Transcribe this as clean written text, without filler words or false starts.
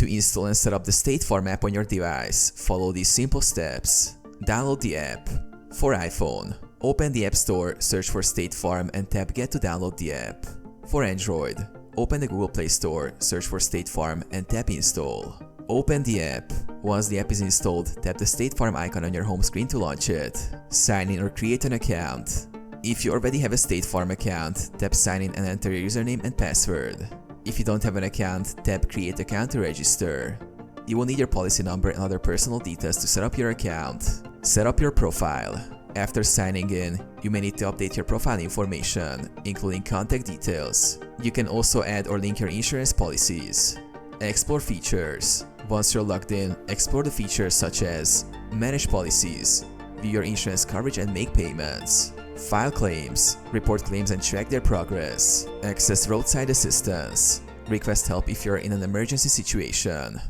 To install and set up the State Farm app on your device, follow these simple steps. Download the app. For iPhone, open the App Store, search for State Farm and tap Get to download the app. For Android, open the Google Play Store, search for State Farm and tap Install. Open the app. Once the app is installed, tap the State Farm icon on your home screen to launch it. Sign in or create an account. If you already have a State Farm account, tap Sign in and enter your username and password. If you don't have an account, tap Create Account to register. You will need your policy number and other personal details to set up your account. Set up your profile. After signing in, you may need to update your profile information, including contact details. You can also add or link your insurance policies. Explore features. Once you're logged in, explore the features such as Manage policies, view your insurance coverage and make payments, file claims, report claims and track their progress, access roadside assistance, request help if you're in an emergency situation.